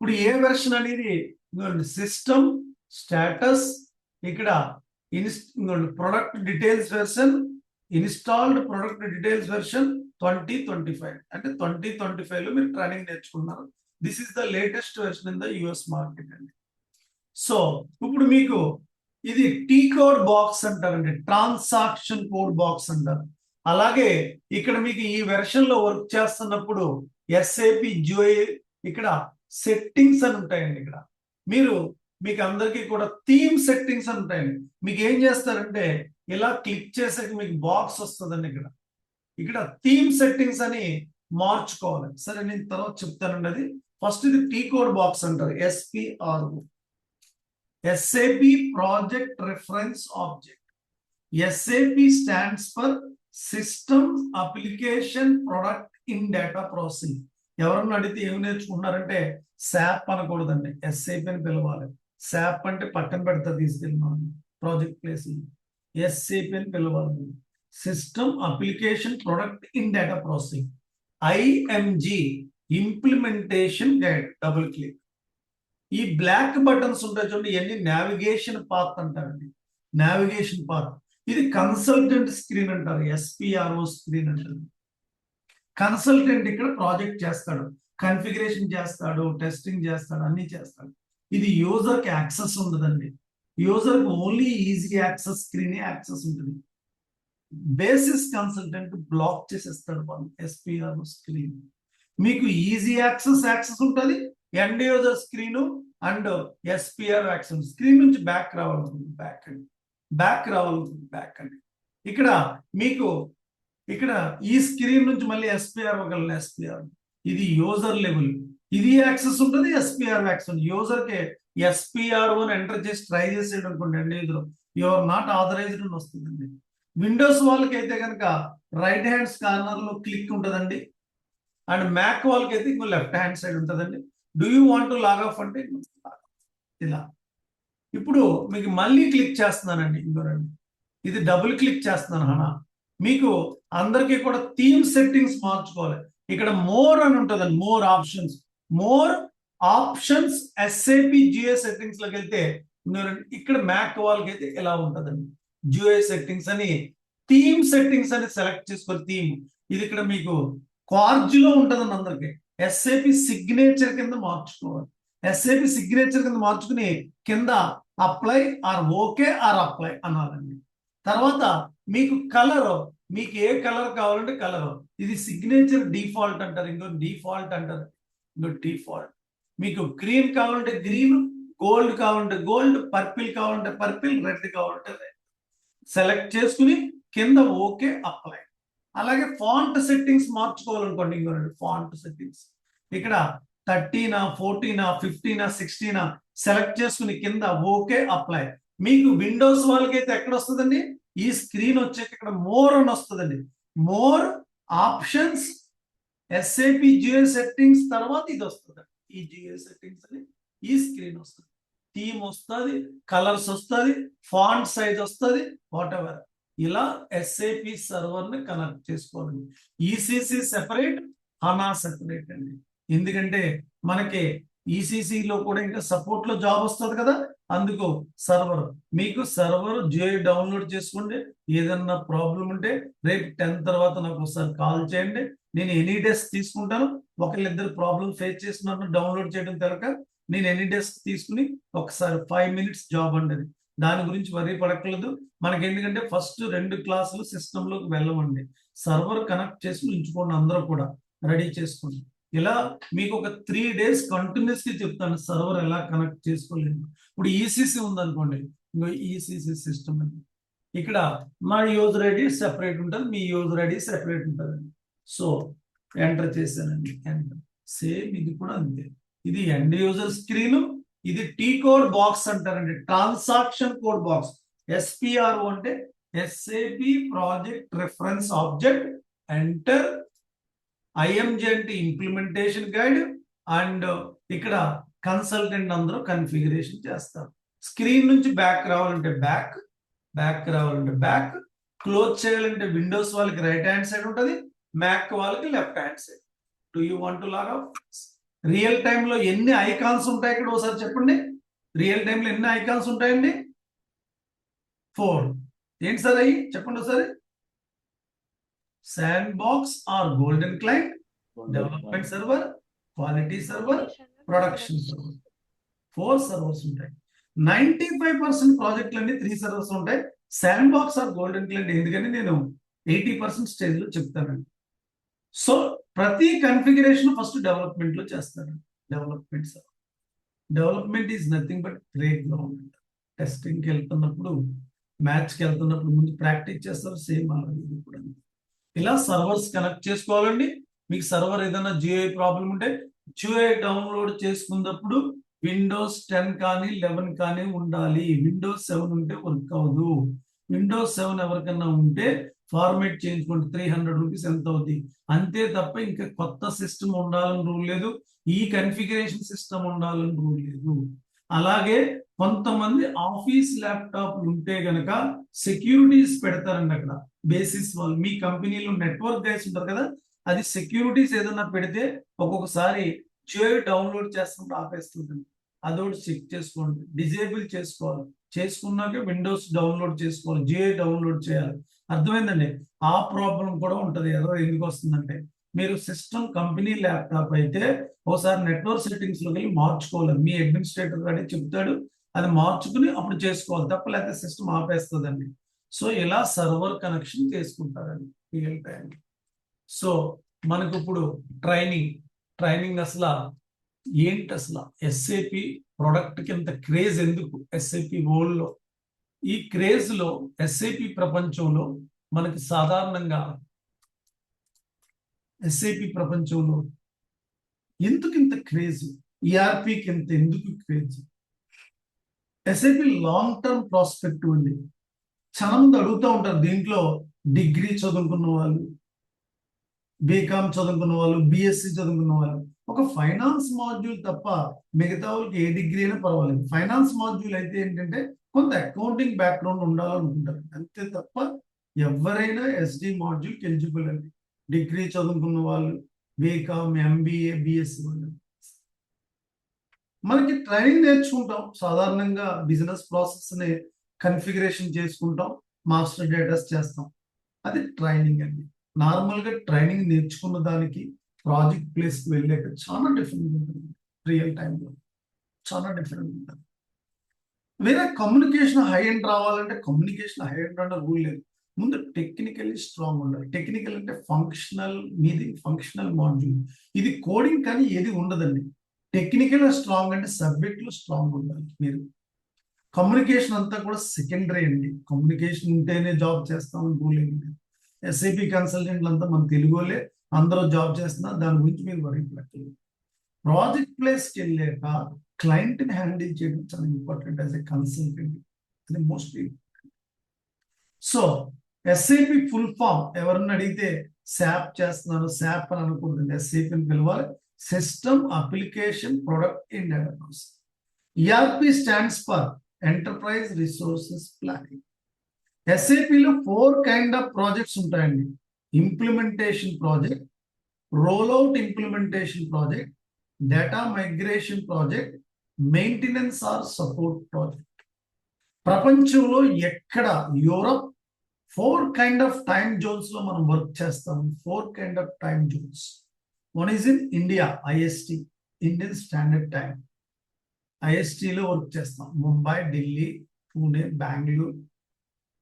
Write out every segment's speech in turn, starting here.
ఇప్పుడు ఏ వెర్షన్ అనేది system status, ఇక్కడ product details version, installed product details version 2025 అంటే 2025 లో మీరు ట్రైనింగ్ నేర్చుకున్నారు. This is the latest version in the US market అండి. సో ఇప్పుడు మీకు ఇది టీ కోడ్ బాక్స్ అంటారండి, ట్రాన్సాక్షన్ కోడ్ బాక్స్ అంటారు. అలాగే ఇక్కడ మీకు ఈ వెర్షన్ లో వర్క్ చేస్తున్నప్పుడు ఎస్ఏపి జియోఏ ఇక్కడ సెట్టింగ్స్ అని ఉంటాయండి. ఇక్కడ మీకు అందరికీ కూడా థీమ్ సెట్టింగ్స్ అని ఉంటాయండి. మీకు ఏం చేస్తారంటే ఇలా క్లిక్ చేసాక మీకు బాక్స్ వస్తుందండి. ఇక్కడ థీమ్ సెట్టింగ్స్ అని మార్చుకోవాలి. సరే, నేను తర్వాత చెప్తానండి. అది ఫస్ట్ ఇది టీ కోడ్ బాక్స్ అంటారు, SPRO, SAP project reference object. SAP stands for system application product in data processing. ఎవరన్నా అడిగితే ఏమి నేర్చుకుంటున్నారంటే శాప్ అనకూడదండి, ఎస్ఏపి అని పిలవాలి. శాప్ అంటే పక్కన పెడతా తీసుకెళ్ళి ప్రాజెక్ట్ ప్లేస్, ఎస్ఏపి అని పిలవాలి. System application product in data processing, IMG implementation guide. Double click. ఈ బ్లాక్ బటన్స్ ఉంటాయి చూడండి, ఇవన్నీ నావిగేషన్ పాత్ అంటారండి. నావిగేషన్ పాత్ ఇది కన్సల్టెంట్ స్క్రీన్ అంటారు, ఎస్పిఆర్ఓ స్క్రీన్ అంటారు. కన్సల్టెంట్ ఇక్కడ ప్రాజెక్ట్ చేస్తాడు, కన్ఫిగరేషన్ చేస్తాడు, టెస్టింగ్ చేస్తాడు, అన్ని చేస్తాడు. ఇది యూజర్ కి యాక్సెస్ ఉండదండి. యూజర్ కి only easy access screen access ఉంటుంది. బేసిస్ కన్సల్టెంట్ బ్లాక్ చేసేస్తాడు వాళ్ళు ఎస్పిఆర్ఓ స్క్రీన్. మీకు ఈజీ యాక్సెస్ ఉంటుంది, end user screen and SPR access. Screen నుంచి బ్యాక్ రావాలనుకుంటుంది, బ్యాక్ రావాలనుకుంటుంది, బ్యాక్ అండి. ఇక్కడ మీకు ఈ స్క్రీన్ నుంచి మళ్ళీ ఎస్పిఆర్ ఒకళ్ళ ఎస్పిఆర్, ఇది యూజర్ లెవెల్. ఇది యాక్సెస్ ఉంటుంది, ఎస్పిఆర్ యాక్సెస్. యూజర్ కి ఎస్పిఆర్ అని ఎంటర్ చేసి ట్రై చేసేది అనుకోండి, end user you're not authorised అని వస్తుందండి. విండోస్ వాళ్ళకి అయితే కనుక రైట్ హ్యాండ్ కార్నర్ లో క్లిక్ ఉంటుందండి, అండ్ మ్యాక్ వాళ్ళకి అయితే ఇంకో లెఫ్ట్ హ్యాండ్ సైడ్ ఉంటుందండి. Do you want to log off అంటే ఇలా. ఇప్పుడు మీకు మళ్ళీ క్లిక్ చేస్తున్నానండి, ఇంకోనండి, ఇది డబుల్ క్లిక్ చేస్తున్నాను. హనా మీకు అందరికీ కూడా థీమ్ సెట్టింగ్స్ మార్చుకోవాలి. ఇక్కడ మోర్ అని ఉంటుందండి, more options SAP geo settings లోకి వెళ్తే ఇక్కడ మ్యాక్ వాళ్ళకి అయితే ఎలా ఉంటుందండి, జియో సెట్టింగ్స్ అని థీమ్ సెట్టింగ్స్ అని సెలెక్ట్ చేసుకొని థీమ్ ఇది ఇక్కడ మీకు కార్జ్ లో ఉంటుందండి. అందరికి ఎస్ఏపి సిగ్నేచర్ కింద మార్చుకోవాలి. ఎస్ఏపి సిగ్నేచర్ కింద మార్చుకుని కింద apply or okay or apply అనాలండి. తర్వాత మీకు కలర్, మీకు ఏ కలర్ కావాలంటే కలర్. ఇది సిగ్నేచర్ డిఫాల్ట్ అంటారు, ఇంకో డిఫాల్ట్ అంటారు, ఇంకో డిఫాల్ట్. మీకు గ్రీన్ కావాలంటే గ్రీన్, గోల్డ్ కావాలంటే గోల్డ్, పర్పిల్ కావాలంటే పర్పిల్, రెడ్ కావాలంటే రెడ్ సెలెక్ట్ చేసుకుని కింద ఓకే అప్లై. అలాగే ఫాంట్ సెట్టింగ్స్ మార్చుకోవాలనుకోండి, ఇంకో ఫాంట్ సెట్టింగ్స్ ఇక్కడ 13, 14, 15, 16 సెలెక్ట్ చేసుకుని కింద ఓకే అప్లై. మీకు విండోస్ వాళ్ళకైతే ఎక్కడ వస్తుందండి, ఈ స్క్రీన్ వచ్చాక ఇక్కడ మోర్ అని వస్తుందండి. More options SAP geo settings తర్వాత ఇది వస్తుంది, ఈ జియో సెట్టింగ్స్ అని ఈ స్క్రీన్ వస్తుంది. థీమ్ వస్తుంది, కలర్స్ వస్తుంది, ఫాంట్ సైజ్ వస్తుంది, వాట్ ఎవర్. ఇలా ఎస్ఏపి సర్వర్ ని కనెక్ట్ చేసుకోవాలండి. ఈసీసీ సెపరేట్, హనా సెపరేట్ అండి. ఎందుకంటే మనకి ఈసీసీలో కూడా ఇంకా సపోర్ట్ లో జాబ్ వస్తుంది కదా, అందుకు సర్వర్. మీకు సర్వర్ జియో డౌన్లోడ్ చేసుకోండి. ఏదన్నా ప్రాబ్లం ఉంటే రేపు 10 తర్వాత నాకు ఒకసారి కాల్ చేయండి. నేను ఎనీ డేస్ తీసుకుంటాను. ఒకళ్ళిద్దరు ప్రాబ్లం ఫేస్ చేస్తున్నారు డౌన్లోడ్ చేయడం తెలక, నేను ఎనీ డేస్ తీసుకుని ఒకసారి 5 minutes జాబ్ అండి. దాని గురించి వరీ పడక్కలేదు మనకి. ఎందుకంటే ఫస్ట్ 2 క్లాసులు సిస్టమ్ లోకి వెళ్ళమండి. సర్వర్ కనెక్ట్ చేసి ఉంచుకోండి, అందరూ కూడా రెడీ చేసుకోండి. ఇలా మీకు ఒక 3 days కంటిన్యూస్గా చెప్తాను సర్వర్ ఎలా కనెక్ట్ చేసుకోలేదు. ఇప్పుడు ఈసీసీ ఉందనుకోండి, ఇంకో ఈసీసీ సిస్టమ్ అండి. ఇక్కడ మా యూజర్ ఐడి సెపరేట్ ఉంటుంది, మీ యూజర్ ఐడి సెపరేట్ ఉంటుందండి. సో ఎంటర్ చేశానండి, ఎంటర్. సేమ్ ఇది కూడా అంతే. ఇది ఎండ్ యూజర్ స్క్రీన్, ఇది టీ కోడ్ బాక్స్ అంటారండి, ట్రాన్సాక్షన్ కోడ్ బాక్స్. ఎస్పిఆర్ఓ అంటే SAP project reference object. Enter. IMG అంటే ఇంప్లిమెంటేషన్ గైడ్. అండ్ ఇక్కడ కన్సల్టెంట్ అందరూ కన్ఫిగరేషన్ చేస్తారు. స్క్రీన్ నుంచి బ్యాక్ రావాలంటే బ్యాక్, బ్యాక్ రావాలంటే బ్యాక్. క్లోజ్ చేయాలంటే విండోస్ వాళ్ళకి రైట్ హ్యాండ్ సైడ్ ఉంటుంది, మ్యాక్ వాళ్ళకి left hand side. Do you want to log out? Real టైంలో ఎన్ని ఐకాన్స్ ఉంటాయి ఇక్కడ ఒకసారి చెప్పండి. రియల్ టైంలో ఎన్ని ఐకాన్స్ ఉంటాయండి? 4. ఏంటి సార్ అయ్యి చెప్పండి ఒకసారి. Sandbox or golden client, development server, quality server, production server. 4 servers ఉంటాయి. 95% ప్రాజెక్టులన్నీ 3 సర్వర్స్ ఉంటాయి. Sandbox or golden client ఎందుకని నేను 80% స్టేజ్ లో చెప్తానండి. సో ప్రతి కన్ఫిగరేషన్ ఫస్ట్ డెవలప్మెంట్ లో చేస్తాను. Development server. Development is nothing but playground. టెస్టింగ్కి వెళ్తున్నప్పుడు, మ్యాచ్కి వెళ్తున్నప్పుడు ముందు ప్రాక్టీస్ చేస్తారు. సేమ్ అలాగే కూడా ఇలా సర్వర్స్ కనెక్ట్ చేసుకోవాలండి. మీకు సర్వర్ ఏదైనా జిఐ ప్రాబ్లం ఉంటే జిఐ డౌన్లోడ్ చేసుకున్నప్పుడు విండోస్ 10 కానీ 11 కానీ ఉండాలి. విండోస్ 7 ఉంటే వర్క్ అవ్వదు. విండోస్ 7 ఎవరికన్నా ఉంటే ఫార్మేట్ చేయించుకోండి. 300 రూపీస్ ఎంత అవుతుంది అంతే తప్ప ఇంకా కొత్త సిస్టమ్ ఉండాలని రూల్ లేదు. ఈ కన్ఫిగరేషన్ సిస్టమ్ ఉండాలని రూల్ లేదు. అలాగే కొంతమంది ఆఫీస్ ల్యాప్టాప్ ఉంటే గనక సెక్యూరిటీస్ పెడతారండి అక్కడ. బేసిస్ వాళ్ళు మీ కంపెనీలో నెట్వర్క్ గైస్ ఉంటారు కదా, అది సెక్యూరిటీస్ ఏదైనా పెడితే ఒక్కొక్కసారి జియో డౌన్లోడ్ చేస్తున్నప్పుడు ఆపేస్తుంటుంది. అదొకటి చెక్ చేసుకోండి. డిజేబుల్ చేసుకోవాలి. చేసుకున్నాక విండోస్ డౌన్లోడ్ చేసుకోవాలి. జియో డౌన్లోడ్ చేయాలి. అర్థమైందండి. ఆ ప్రాబ్లం కూడా ఉంటుంది. ఎర్రర్ ఎందుకు వస్తుందంటే మీరు సిస్టమ్ కంపెనీ ల్యాప్టాప్ అయితే ఒకసారి నెట్వర్క్ సెట్టింగ్స్ లోకి వెళ్ళి మార్చుకోవాలి. మీ అడ్మినిస్ట్రేటర్ గానే చెప్తాడు, అది మార్చుకుని అప్పుడు చేసుకోవాలి తప్ప, లేకపోతే సిస్టమ్ ఆపేస్తుందండి. సో ఇలా సర్వర్ కనెక్షన్ చేసుకుంటారండి రియల్ టైం. సో మనకు ఇప్పుడు ట్రైనింగ్ అసలు ఏంటి, అసలు ఎస్ఏపి ప్రొడక్ట్ కి ఇంత క్రేజ్ ఎందుకు ఎస్ఏపి వరల్డ్ లో? ఈ క్రేజ్ లో ఎస్ఏపి ప్రపంచంలో మనకి సాధారణంగా ఎస్ఏపి ప్రపంచంలో ఎందుకు ఇంత క్రేజ్? ఈఆర్పికి ఇంత ఎందుకు craze? SAP long term prospective అండి. చాలా మంది అడుగుతూ ఉంటారు, దీంట్లో డిగ్రీ చదువుకున్న వాళ్ళు, బీకామ్ చదువుకున్న వాళ్ళు, బిఎస్సి చదువుకున్న వాళ్ళు, ఒక ఫైనాన్స్ మాడ్యూల్ తప్ప మిగతా వాళ్ళకి ఏ డిగ్రీ అయినా పర్వాలేదు. ఫైనాన్స్ మాడ్యూల్ అయితే ఏంటంటే కొంత అకౌంటింగ్ బ్యాక్గ్రౌండ్ ఉండాలనుకుంటారు అంతే తప్ప ఎవరైనా ఎస్డి మాడ్యూల్కి ఎలిజిబుల్ అండి. డిగ్రీ చదువుకున్న వాళ్ళు, బీకామ్, ఎంబీఏ, బిఎస్సి వాళ్ళు. మనకి ట్రైనింగ్ నేర్చుకుంటాం. సాధారణంగా బిజినెస్ ప్రాసెస్ ని కన్ఫిగరేషన్ చేసుకుంటాం, మాస్టర్ డేటాస్ చేస్తాం. అది ట్రైనింగ్ అండి. నార్మల్ గా ట్రైనింగ్ నేర్చుకున్న దానికి ప్రాజెక్ట్ ప్లేస్ కి వెళ్ళాక చాలా డిఫరెంట్ ఉంటుంది. రియల్ టైంలో చాలా డిఫరెంట్ ఉంటుంది. వేరే కమ్యూనికేషన్ హై ఎండ్ రావాలంటే కమ్యూనికేషన్ హై ఎండ్ అంటే రూల్ లేదు. ముందు టెక్నికల్లీ స్ట్రాంగ్ ఉండాలి. టెక్నికల్ అంటే ఫంక్షనల్, మీది ఫంక్షనల్ మాడ్యూల్. ఇది కోడింగ్ కానీ ఏది ఉండదండి. టెక్నికల్ స్ట్రాంగ్ అంటే సబ్జెక్ట్ లో స్ట్రాంగ్ ఉండాలి మీరు. కమ్యూనికేషన్ అంతా కూడా సెకండరీ అండి. కమ్యూనికేషన్ ఉంటేనే జాబ్ చేస్తామని రూల్ ఏంటి? ఎస్ఐపి కన్సల్టెంట్లు అంతా మన తెలుగు వాళ్ళే, అందరూ జాబ్ చేస్తున్నారు. దాని గురించి మీరు వరీ పెట్టలేదు. ప్రాజెక్ట్ ప్లేస్కి వెళ్ళాక క్లయింట్ ని హ్యాండిల్ చేయడం చాలా ఇంపార్టెంట్ యాజ్ ఎ కన్సల్టెంట్. అది most important. So SAP full form ఎవరన్నా అడిగితే శాప్ చేస్తున్నాను, శాప్ అని అనుకుంటుంది. ఎస్ఐపిని పిలవాలి, system application product in development. ERP stands for enterprise resources planning. ఎస్ఏపిలో 4 కైండ్ ఆఫ్ ప్రాజెక్ట్స్ ఉంటాయండి. Implementation project, rollout implementation project, data migration project, maintenance or support project. ప్రపంచంలో ఎక్కడ Europe 4 kind of time zones లో మనం work చేస్తాం. 4 kind of time Jones. One is in India, IST, Indian standard time. ఐఎస్టీలో work చేస్తాం. Mumbai, Delhi, Pune, Bengaluru,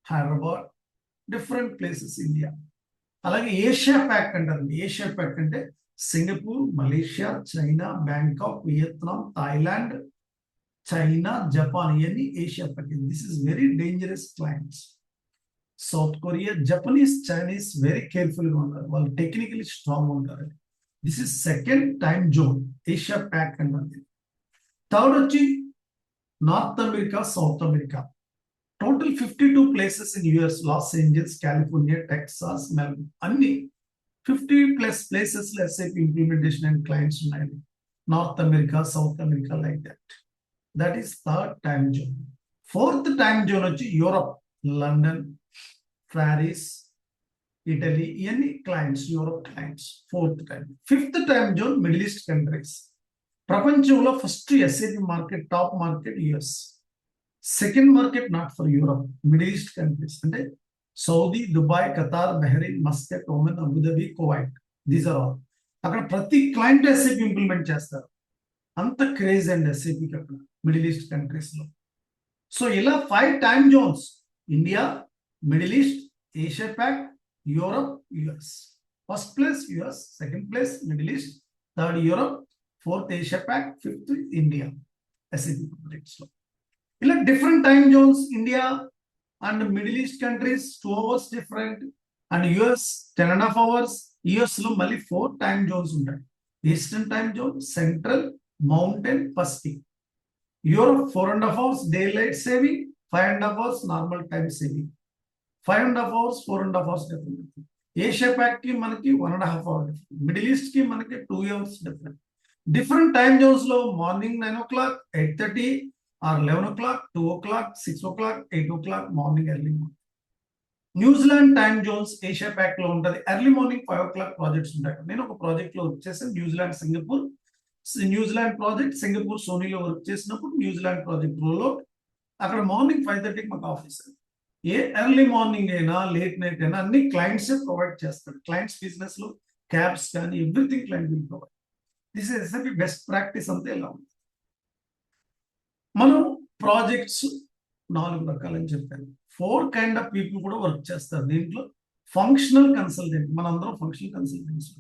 Hyderabad, different places India. అలాగే Asia Pac అంటారు. Asia Pac అంటే Singapore, Malaysia, China, Bangkok, Vietnam, Thailand, China, Japan, ఇవన్నీ Asia Pac. This is very dangerous clients. South Korea, Japanese, Chinese very careful గా ఉంటారు. వాళ్ళు technically strong ఉంటారు. This is second time zone, Asia Pac అంటారు. Third వచ్చి North America, South America. Total 52 places in US, Los Angeles, California, Texas, Melbourne, అన్ని 50+ places లో SAP implementation and clients ఉన్నాయండి. North America, South America, like that. That is third time zone. Fourth time zone వచ్చి Europe, London, Paris, Italy, ఇవన్నీ clients, Europe clients. Fourth time. Fifth time zone Middle East countries, ప్రపంచంలో first SAP market top market US. Second market not for Europe, Middle East countries అంటే Saudi, Dubai, Qatar, Bahrain, Muscat, Oman, Abu Dhabi, Kuwait. These are all. అక్కడ ప్రతి client SAP implement చేస్తారు. అంత craze and ఎస్ఏపికి అక్కడ middle East countries లో. So ఇలా 5 time Jones: India, middle east, Asia pack, Europe, US. First place US, second place middle east, third Europe, fourth Asia pack, fifth India SAP projects లో. ఇలా different time Jones. India and Middle East countries 2 hours different, and US 10.5 hours. US లో మళ్ళీ 4 time Jones ఉంటాయి: eastern time zone, central, mountain, Pacific. Europe 4.5 hours day light saving, 5.5 hours normal time saving. 5.5 hours, 4.5 hours different. Asia pack కి మనకి 1.5 hour different. Middle east కి మనకి 2 hours different. Different time zones లో morning 9 o'clock, 8:30 or 11 o'clock, 2 o'clock, 6 o'clock, 8 o'clock morning, early morning. New Zealand time Jones Asia pack లో ఉంటుంది. Early morning 5 o'clock projects ఉంటాయి. నేను ఒక ప్రాజెక్ట్ లో వర్క్ చేశాను, New Zealand Singapore. New Zealand project Singapore సోనీలో work చేసినప్పుడు న్యూజిలాండ్ ప్రాజెక్ట్ రోలో అక్కడ మార్నింగ్ 5:30కి మాకు ఆఫీస్. ఏ ఎర్లీ మార్నింగ్ అయినా లేట్ నైట్ అయినా అన్ని క్లయింట్స్ ప్రొవైడ్ చేస్తారు. క్లయింట్స్ బిజినెస్ లో క్యాబ్స్ కానీ everything client will provide. This is best practice అంతే. ఎలా ఉంది మనం ప్రాజెక్ట్స్ 4 రకాలని చెప్పాను. 4 kind of పీపుల్ కూడా వర్క్ చేస్తారు దీంట్లో. ఫంక్షనల్ కన్సల్టెంట్, మనందరం ఫంక్షనల్ కన్సల్టెంట్స్.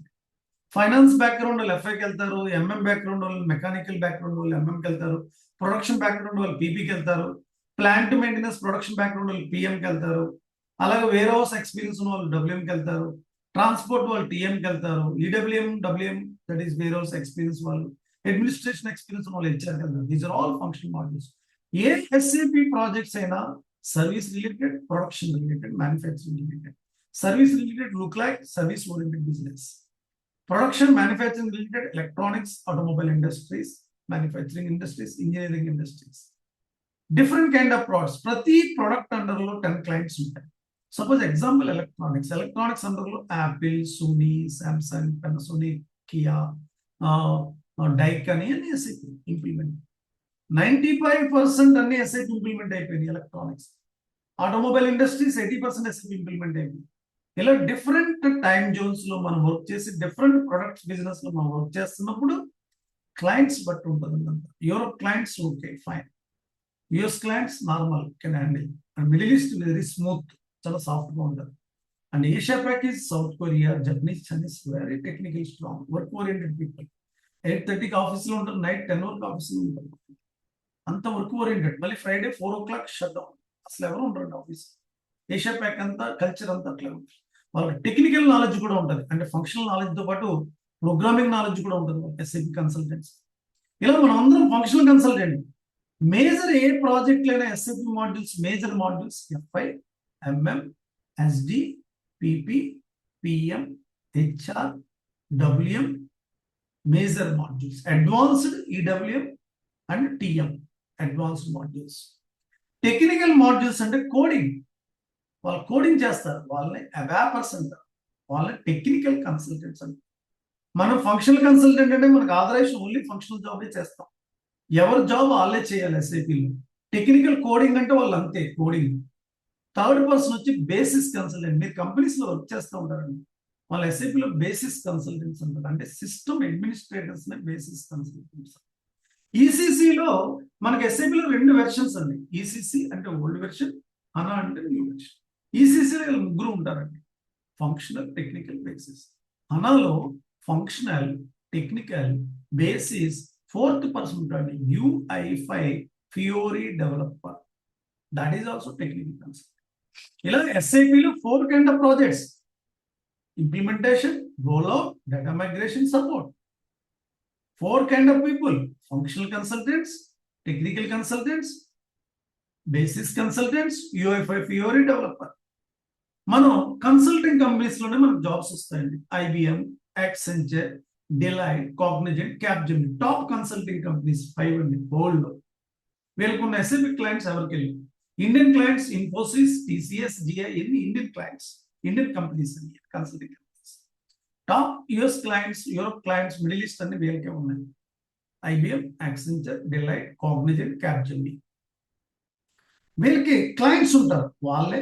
ఫైనాన్స్ బ్యాక్గ్రౌండ్ వాళ్ళు ఎఫ్ఐకి వెళ్తారు, ఎంఎం బ్యాక్గ్రౌండ్ వాళ్ళు మెకానికల్ బ్యాక్గ్రౌండ్ వాళ్ళు ఎంఎంకి వెళ్తారు, ప్రొడక్షన్ బ్యాక్గ్రౌండ్ వాళ్ళు పీపీకి వెళ్తారు, ప్లాంట్ మెయింటెనెన్స్ ప్రొడక్షన్ బ్యాక్గ్రౌండ్ వాళ్ళు పిఎంకి వెళ్తారు, అలాగే వేర్ హౌస్ ఎక్స్పీరియన్స్ ఉన్న వాళ్ళు డబ్ల్యూఎంకి వెళ్తారు, ట్రాన్స్పోర్ట్ వాళ్ళు టీఎంకి వెళ్తారు, EWM, WM that is warehouse హౌస్ ఎక్స్పీరియన్స్ వాళ్ళు, అడ్మినిస్ట్రేషన్ ఎక్స్పీరియన్స్ వాళ్ళు హెచ్ఆర్కి వెళ్తారు. These are all functional modules. ఏ ఎస్ఏపి ప్రాజెక్ట్స్ అయినా service related, production related, manufacturing related. Service related look like service oriented business. Production, manufacturing related, electronics, automobile industries, manufacturing industries, engineering industries. Different kind of products. Prati product under lo 10 clients ఉంటాయి. Suppose example electronics. Electronics under lo Apple, Sony, Samsung, Panasonic, Kia, Daikin అని SAP implement. 95% అన్ని SAP implement అయిపోయింది electronics. Automobile industries 80% SAP implement అయిపోయింది. ఇలా different time zones లో మనం work చేసి different products business లో మనం వర్క్ చేస్తున్నప్పుడు క్లయింట్స్ బట్టి ఉంటుంది అంతా. Europe clients okay fine, US clients normal can handle, and Middle East very smooth, చాలా సాఫ్ట్ గా ఉంటుంది. And Asia package South Korea, Japanese, Chinese very technical strong, work oriented people. 8:30కి ఆఫీస్లో ఉంటారు, నైట్ 10 వరకు ఆఫీస్లో ఉంటారు. అంత వర్క్ ఓరియంటెడ్. మళ్ళీ ఫ్రైడే 4 o'clock షట్ డౌన్, అసలు ఎవరు ఉంటారండి ఆఫీస్. ఏషియా ప్యాక్ అంతా కల్చర్ అంతా అట్లా ఉంటుంది. వాళ్ళకి టెక్నికల్ నాలెడ్జ్ కూడా ఉంటుంది, అంటే ఫంక్షనల్ నాలెడ్జ్ తో పాటు ప్రోగ్రామింగ్ నాలెడ్జ్ కూడా ఉంటుంది ఎస్ఏపి కన్సల్టెంట్స్. ఇలా మనం అందరం ఫంక్షనల్ కన్సల్టెంట్. మేజర్ ఏ ప్రాజెక్ట్ అయినా SAP modules, major modules FI, MM, SD, PP, PM, HR, WM, major modules. Advanced EWM and TM advanced modules. Technical modules అంటే కోడింగ్, వాళ్ళు కోడింగ్ చేస్తారు, వాళ్ళని అవాపర్స్ అంటారు, వాళ్ళని టెక్నికల్ కన్సల్టెంట్స్ అంటారు. మనం ఫంక్షనల్ కన్సల్టెంట్ అంటే మనకు ఆథరైజేషన్ ఓన్లీ ఫంక్షనల్ జాబే చేస్తాం, ఎవరి జాబ్ వాళ్ళే చేయాలి ఎస్ఐపిలో. టెక్నికల్ కోడింగ్ అంటే వాళ్ళు అంతే కోడింగ్. థర్డ్ పర్సన్ వచ్చి బేసిస్ కన్సల్టెంట్. మీరు కంపెనీస్ లో వర్క్ చేస్తూ ఉంటారండి, వాళ్ళ ఎస్ఐపిలో బేసిస్ కన్సల్టెంట్స్ అంటారు, అంటే సిస్టమ్ అడ్మినిస్ట్రేటర్స్ నే బేసిస్ కన్సల్టెంట్స్. ఈసీసీలో మనకి ఎస్ఐపిలో 2 వెర్షన్స్ అండి. ఈసీసీ అంటే ఓల్డ్ వెర్షన్, అనా అంటే న్యూ వెర్షన్. ఈసీసీలో 3 ఉంటారండి, ఫంక్షనల్, టెక్నికల్, బేసిస్. అనాలో functional, technical, basis, 4th person ఉంటాడు UI5 Fiori developer, that is also technical consultant. ఇలా ఎస్ఐపిలో 4 kind of projects: implementation, rollout, data migration, support. 4 kind of people: functional consultants, technical consultants, basis consultants, UI5 Fiori developer. మనం consulting companies లోనే మనకు jobs వస్తాయండి. IBM, Accenture, Deloitte, Cognizant, Capgemini, top consulting companies 5 అండి world లో. వీళ్ళకున్న SIP clients ఎవరికి వెళ్ళి Indian clients Infosys, TCS, జిఐ, ఎన్ని ఇండియన్ క్లయింట్స్, ఇండియన్ కంపెనీస్ అండి consulting companies. Top US clients, Europe clients, Middle East అన్ని వీళ్ళకే ఉన్నాయి. IBM, Accenture, Deloitte, Cognizant, Capgemini. వీళ్ళకి క్లయింట్స్ ఉంటారు, వాళ్ళే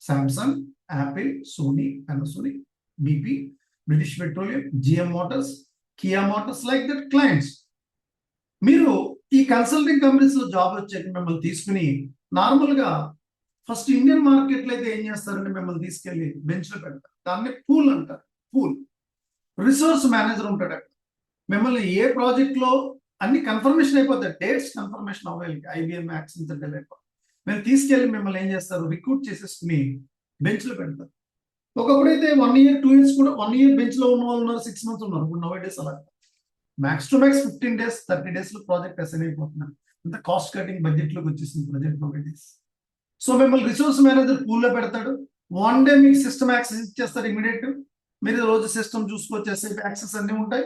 Samsung, Apple, Sony, Panasonic, BP, British petroleum, GM motors, Kia Motors, like that clients. మీరు ఈ consulting companies లో job వచ్చాక మిమ్మల్ని తీసుకుని నార్మల్గా ఫస్ట్ ఇండియన్ మార్కెట్లో అయితే ఏం చేస్తారంటే మిమ్మల్ని తీసుకెళ్లి బెంచ్ లో పెడతారు. దాన్ని పూల్ అంటారు. పూల్ రిసోర్స్ మేనేజర్ ఉంటాడు అక్కడ. మిమ్మల్ని ఏ ప్రాజెక్ట్ లో అన్ని కన్ఫర్మేషన్ అయిపోతాయి, డేట్స్ కన్ఫర్మేషన్ అవ్వాలి. IBM, Accenture, Deloitte మేము తీసుకెళ్లి మిమ్మల్ని ఏం చేస్తారు, రిక్రూట్ చేసేసుకుని బెంచ్ లో పెడతారు. ఒకప్పుడైతే 1 year 2 years కూడా 1 year బెంచ్ లో ఉన్న వాళ్ళు ఉన్నారు, 6 months ఉన్నారు. ఇప్పుడు నవ్ డేస్ అలా max to max 15 days 30 days లో ప్రాజెక్ట్ అసైన్ అయిపోతున్నారు. అంత కాస్ట్ కటింగ్ బడ్జెట్ లోకి వచ్చేసింది ప్రజెంట్ నోవేడేస్. సో మిమ్మల్ని రిసోర్స్ మేనేజర్ పూల్లో పెడతాడు. 1 day మీకు సిస్టమ్ యాక్సెస్ ఇచ్చేస్తారు ఇమీడియట్. మీరు రోజు సిస్టమ్ చూసుకోవచ్చు, యాక్సెస్ అన్ని ఉంటాయి.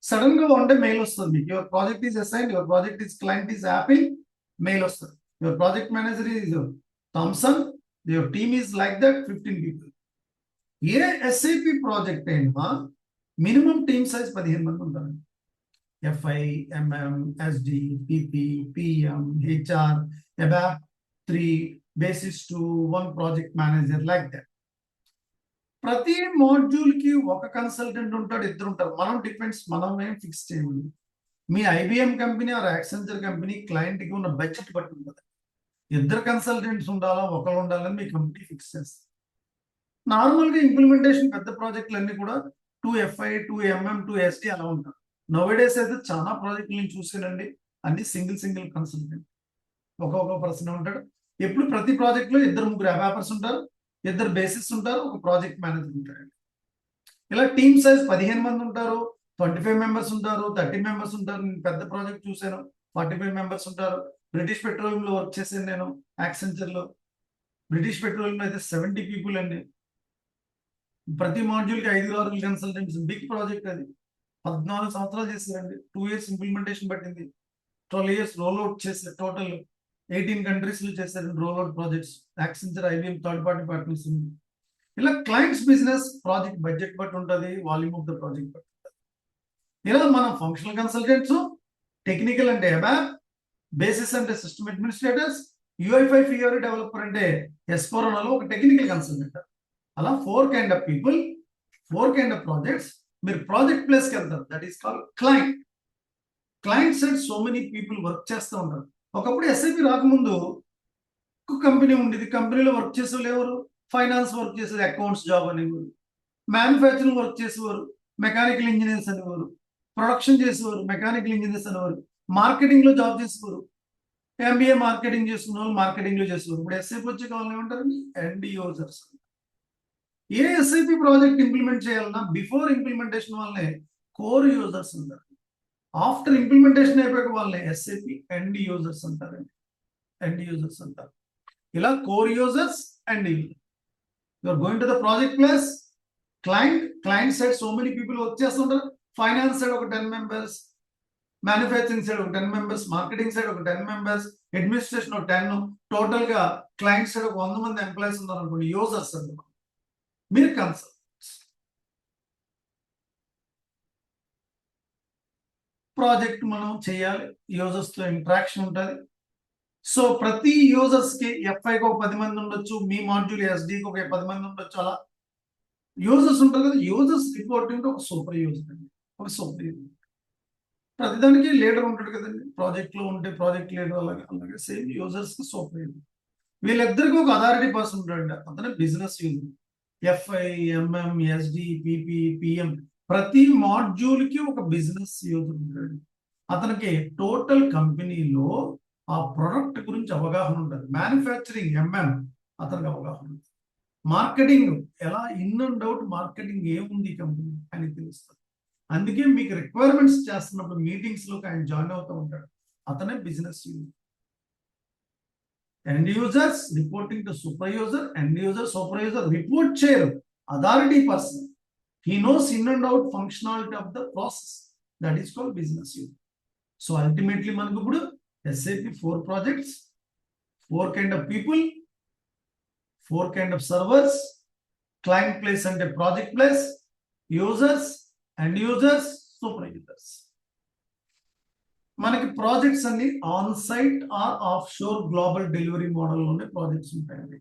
సడన్ గా 1 day మెయిల్ వస్తుంది మీకు, your project is assign, your project is client is Apple, mail వస్తుంది. Your project manager is Thomson, your team is like that 15 people. ఏ SAP ప్రాజెక్ట్ అయినా మినిమం టీమ్ సైజ్ 15 మంది ఉంటారు. FI, MM, SD, PP, PM, HR, ABAP 3, basis 2, 1 project manager, like that. ప్రతి module కి ఒక consultant ఉంటాడు, ఇద్దరు ఉంటారు. మనం ఏం ఫిక్స్ చేయాలి. మీ IBM company or Accenture company client కి ఉన్న బడ్జెట్ బట్టి ఉంటుంది. ఇద్దరు కన్సల్టెంట్స్ ఉండాలా, ఒకరు ఉండాలని మీ కంపెనీ ఫిక్స్ చేస్తారు. నార్మల్గా ఇంప్లిమెంటేషన్ పెద్ద ప్రాజెక్టులు అన్ని కూడా 2 FI, 2 MM, 2 SD అలా ఉంటారు. నోవేడేస్ అయితే చాలా ప్రాజెక్టులు నేను చూసానండి, అన్ని సింగిల్ కన్సల్టెంట్, ఒక్కొక్క పర్సన్ ఉంటాడు. ఎప్పుడు ప్రతి ప్రాజెక్ట్ లో 2-3 అబాపర్స్ ఉంటారు, 2 బేసిస్ ఉంటారు, ఒక ప్రాజెక్ట్ మేనేజర్ ఉంటారు. ఇలా టీమ్ సైజ్ 15 మంది ఉంటారు, 25 members ఉంటారు, 30 members ఉంటారు. నేను పెద్ద ప్రాజెక్ట్ చూశాను, 45 members ఉంటారు. బ్రిటిష్ పెట్రోలియం లో వర్క్ చేశాను నేను, యాక్సెంచర్ లో. బ్రిటిష్ పెట్రోలియం అయితే 70 people అండి. ప్రతి మాడ్యూల్ కి 5-6 కన్సల్టెంట్స్. బిగ్ ప్రాజెక్ట్ అది. 14 సంవత్సరాలు చేశారండి. 2 years ఇంప్లిమెంటేషన్ పట్టింది, 12 years రోల్ అవుట్ చేశారు. టోటల్ 18 countries లో చేశారు roll out projects. Accenture, IBM third party partners ఉంది. ఇలా క్లయింట్స్ బిజినెస్ ప్రాజెక్ట్ బడ్జెట్ బట్టి ఉంటుంది, వాల్యూమ్ ఆఫ్ ద ప్రాజెక్ట్ బట్టి ఉంటుంది. ఇలా మనం ఫంక్షనల్ కన్సల్టెంట్స్, టెక్నికల్ అంటే ABAP, బేసిస్ అంటే సిస్టమ్ అడ్మినిస్ట్రేటర్స్, UI5 ఫియరీ డెవలపర్ అంటే S4 ఒక టెక్నికల్ కన్సల్టెంట్. అలా 4 kind of people, 4 kind of projects. మీరు ప్రాజెక్ట్ ప్లేస్కి వెళ్తారు, that is called client. Client side so many people work చేస్తూ ఉంటారు. ఒకప్పుడు SAP రాకముందు ఒక కంపెనీ ఉండేది, కంపెనీలో వర్క్ చేసేవాళ్ళు ఎవరు, ఫైనాన్స్ వర్క్ చేసేది, అకౌంట్స్ జాబ్ అనేవారు, మ్యానుఫ్యాక్చరింగ్ వర్క్ చేసేవారు, మెకానికల్ ఇంజనీర్స్ అనేవారు, ప్రొడక్షన్ చేసేవారు, మెకానికల్ ఇంజనీర్స్ అనేవారు, మార్కెటింగ్ లో జాబ్ చేసేవారు, MBA మార్కెటింగ్ చేసుకున్న వాళ్ళు మార్కెటింగ్ లో చేసేవారు. ఇప్పుడు SAP వచ్చే కావాలి ఏమంటారండి, ఎండ్ యూజర్స్. ఏ SAP ప్రాజెక్ట్ ఇంప్లిమెంట్ చేయాలన్నా బిఫోర్ ఇంప్లిమెంటేషన్ వాళ్ళే కోర్ యూజర్స్ ఉంటారు, ఆఫ్టర్ ఇంప్లిమెంటేషన్ అయిపోయాక వాళ్ళే SAP ఎండ్ యూజర్స్ అంటారండి. ఎండ్ యూజర్స్ అంటారు. ఇలా core users, end user. You're going to the project place, client side so many people work చేస్తుంటారు. ఫైనాన్స్ సైడ్ ఒక 10 members, మ్యానుఫ్యాక్చరింగ్ సైడ్ ఒక 10 members, మార్కెటింగ్ సైడ్ ఒక 10 members, administration ఒక 10. Total గా client side ఒక 100 మంది ఎంప్లాయీస్ ఉన్నారు అనుకోండి, యూజర్స్ అంటారు. మీరు కన్సల్టెంట్స్. ప్రాజెక్ట్ మనం చేయాలి, యూజర్స్ తో ఇంటరాక్షన్ ఉంటుంది. సో ప్రతి యూజర్స్ కి FIకి ఒక 10 మంది ఉండొచ్చు, మీ మాడ్యూల్ SDకి ఒక 10 మంది ఉండొచ్చు. అలా యూజర్స్ ఉంటారు కదా, యూజర్స్ రిపోర్టింగ్ ఒక సూపర్ యూజర్ అండి, ఒక సూపర్ యూజర్. ప్రతిదానికి లీడర్ ఉంటాడు కదండి, ప్రాజెక్ట్ లో ఉంటే ప్రాజెక్ట్ లీడర్, అలాగే సేమ్ యూజర్స్ కి సూపర్ యూజర్. వీళ్ళిద్దరికి ఒక అథారిటీ పర్సన్ ఉంటాడు, అతనే business user. FI, MM, SD, PP, PM ప్రతి మాడ్యూల్ కి ఒక బిజినెస్ యూజర్ ఉంటాడు. అతనికి టోటల్ కంపెనీలో ఆ ప్రొడక్ట్ గురించి అవగాహన ఉంటుంది. మ్యానుఫ్యాక్చరింగ్ MM అతనికి అవగాహన ఉంటుంది. మార్కెటింగ్ ఎలా, ఇన్ అండ్ అవుట్ మార్కెటింగ్ ఏముంది కంపెనీ అని తెలుస్తుంది. అందుకే మీకు రిక్వైర్మెంట్స్ చేస్తున్నప్పుడు మీటింగ్స్ లో ఆయన జాయిన్ అవుతూ ఉంటాడు, అతనే business user. End users reporting to super user, end user super user report చేయరు, authority person. He knows in and out functionality of the process, that is called business user. So ultimately మనకు ఇప్పుడు SAP 4 projects, 4 kind of people, 4 kind of servers, client place and a project place, users, end users, super users. మనకి projects అన్ని on site or offshore global delivery model లోనే projects ఉంటాయండి.